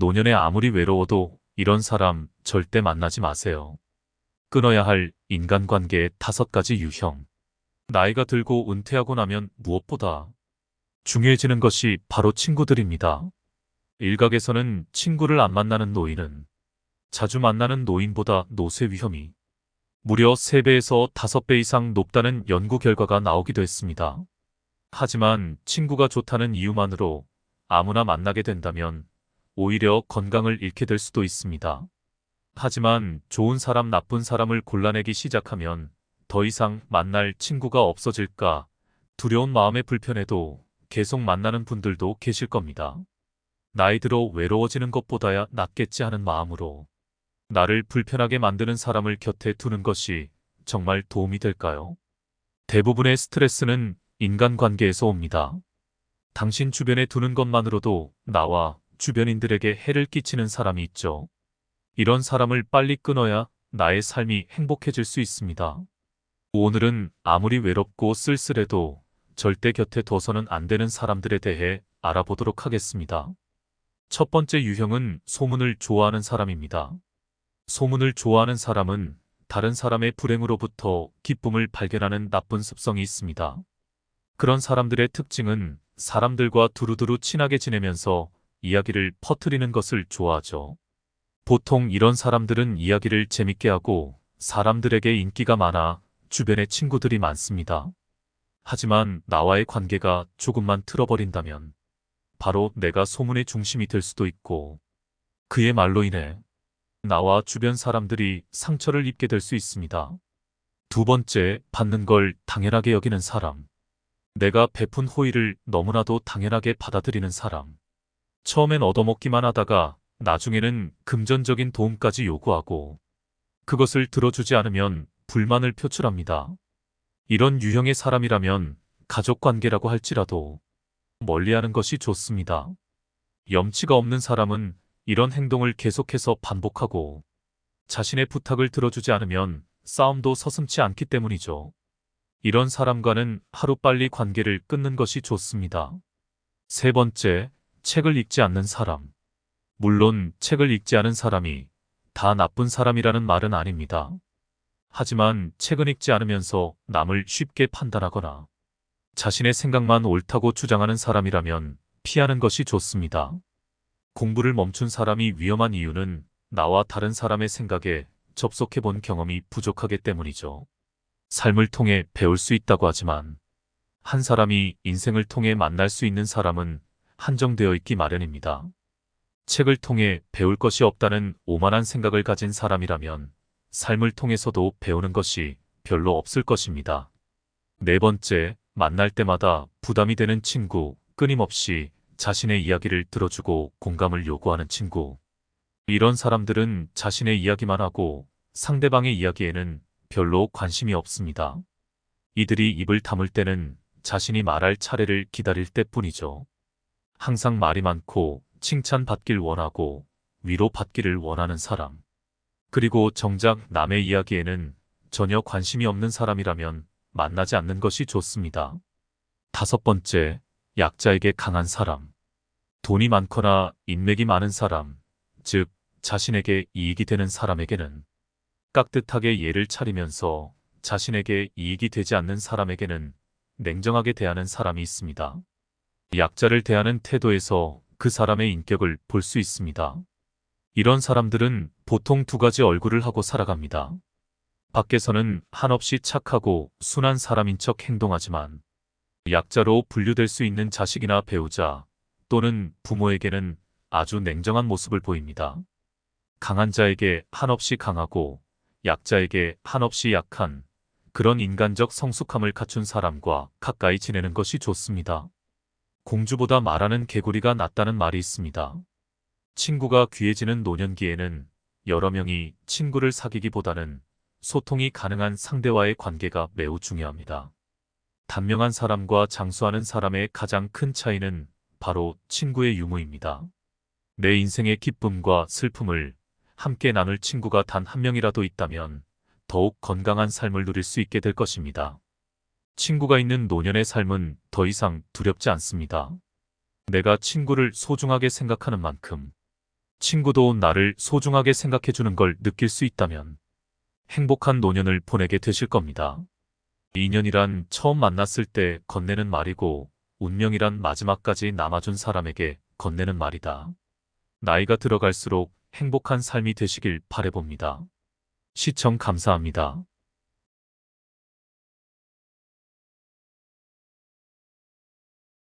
노년에 아무리 외로워도 이런 사람 절대 만나지 마세요. 끊어야 할 인간관계의 5가지 유형. 나이가 들고 은퇴하고 나면 무엇보다 중요해지는 것이 바로 친구들입니다. 일각에서는 친구를 안 만나는 노인은 자주 만나는 노인보다 노쇠 위험이 무려 3배에서 5배 이상 높다는 연구 결과가 나오기도 했습니다. 하지만 친구가 좋다는 이유만으로 아무나 만나게 된다면 오히려 건강을 잃게 될 수도 있습니다. 하지만 좋은 사람, 나쁜 사람을 골라내기 시작하면 더 이상 만날 친구가 없어질까 두려운 마음에 불편해도 계속 만나는 분들도 계실 겁니다. 나이 들어 외로워지는 것보다야 낫겠지 하는 마음으로 나를 불편하게 만드는 사람을 곁에 두는 것이 정말 도움이 될까요? 대부분의 스트레스는 인간관계에서 옵니다. 당신 주변에 두는 것만으로도 나와 주변인들에게 해를 끼치는 사람이 있죠. 이런 사람을 빨리 끊어야 나의 삶이 행복해질 수 있습니다. 오늘은 아무리 외롭고 쓸쓸해도 절대 곁에 둬서는 안 되는 사람들에 대해 알아보도록 하겠습니다. 첫 번째 유형은 소문을 좋아하는 사람입니다. 소문을 좋아하는 사람은 다른 사람의 불행으로부터 기쁨을 발견하는 나쁜 습성이 있습니다. 그런 사람들의 특징은 사람들과 두루두루 친하게 지내면서 이야기를 퍼뜨리는 것을 좋아하죠. 보통 이런 사람들은 이야기를 재밌게 하고 사람들에게 인기가 많아 주변에 친구들이 많습니다. 하지만 나와의 관계가 조금만 틀어버린다면 바로 내가 소문의 중심이 될 수도 있고 그의 말로 인해 나와 주변 사람들이 상처를 입게 될 수 있습니다. 두 번째, 받는 걸 당연하게 여기는 사람. 내가 베푼 호의를 너무나도 당연하게 받아들이는 사람. 처음엔 얻어먹기만 하다가 나중에는 금전적인 도움까지 요구하고 그것을 들어주지 않으면 불만을 표출합니다. 이런 유형의 사람이라면 가족관계라고 할지라도 멀리하는 것이 좋습니다. 염치가 없는 사람은 이런 행동을 계속해서 반복하고 자신의 부탁을 들어주지 않으면 싸움도 서슴지 않기 때문이죠. 이런 사람과는 하루빨리 관계를 끊는 것이 좋습니다. 세 번째, 책을 읽지 않는 사람. 물론 책을 읽지 않은 사람이 다 나쁜 사람이라는 말은 아닙니다. 하지만 책은 읽지 않으면서 남을 쉽게 판단하거나 자신의 생각만 옳다고 주장하는 사람이라면 피하는 것이 좋습니다. 공부를 멈춘 사람이 위험한 이유는 나와 다른 사람의 생각에 접속해 본 경험이 부족하기 때문이죠. 삶을 통해 배울 수 있다고 하지만 한 사람이 인생을 통해 만날 수 있는 사람은 한정되어 있기 마련입니다. 책을 통해 배울 것이 없다는 오만한 생각을 가진 사람이라면 삶을 통해서도 배우는 것이 별로 없을 것입니다. 네 번째, 만날 때마다 부담이 되는 친구, 끊임없이 자신의 이야기를 들어주고 공감을 요구하는 친구. 이런 사람들은 자신의 이야기만 하고 상대방의 이야기에는 별로 관심이 없습니다. 이들이 입을 다물 때는 자신이 말할 차례를 기다릴 때뿐이죠. 항상 말이 많고 칭찬받길 원하고 위로받기를 원하는 사람. 그리고 정작 남의 이야기에는 전혀 관심이 없는 사람이라면 만나지 않는 것이 좋습니다. 다섯 번째, 약자에게 강한 사람. 돈이 많거나 인맥이 많은 사람, 즉 자신에게 이익이 되는 사람에게는 깍듯하게 예를 차리면서 자신에게 이익이 되지 않는 사람에게는 냉정하게 대하는 사람이 있습니다. 약자를 대하는 태도에서 그 사람의 인격을 볼 수 있습니다. 이런 사람들은 보통 2가지 얼굴을 하고 살아갑니다. 밖에서는 한없이 착하고 순한 사람인 척 행동하지만 약자로 분류될 수 있는 자식이나 배우자 또는 부모에게는 아주 냉정한 모습을 보입니다. 강한 자에게 한없이 강하고 약자에게 한없이 약한 그런 인간적 성숙함을 갖춘 사람과 가까이 지내는 것이 좋습니다. 공주보다 말하는 개구리가 낫다는 말이 있습니다. 친구가 귀해지는 노년기에는 여러 명이 친구를 사귀기보다는 소통이 가능한 상대와의 관계가 매우 중요합니다. 단명한 사람과 장수하는 사람의 가장 큰 차이는 바로 친구의 유무입니다. 내 인생의 기쁨과 슬픔을 함께 나눌 친구가 단 한 명이라도 있다면 더욱 건강한 삶을 누릴 수 있게 될 것입니다. 친구가 있는 노년의 삶은 더 이상 두렵지 않습니다. 내가 친구를 소중하게 생각하는 만큼 친구도 나를 소중하게 생각해주는 걸 느낄 수 있다면 행복한 노년을 보내게 되실 겁니다. 인연이란 처음 만났을 때 건네는 말이고 운명이란 마지막까지 남아준 사람에게 건네는 말이다. 나이가 들어갈수록 행복한 삶이 되시길 바라봅니다. 시청 감사합니다.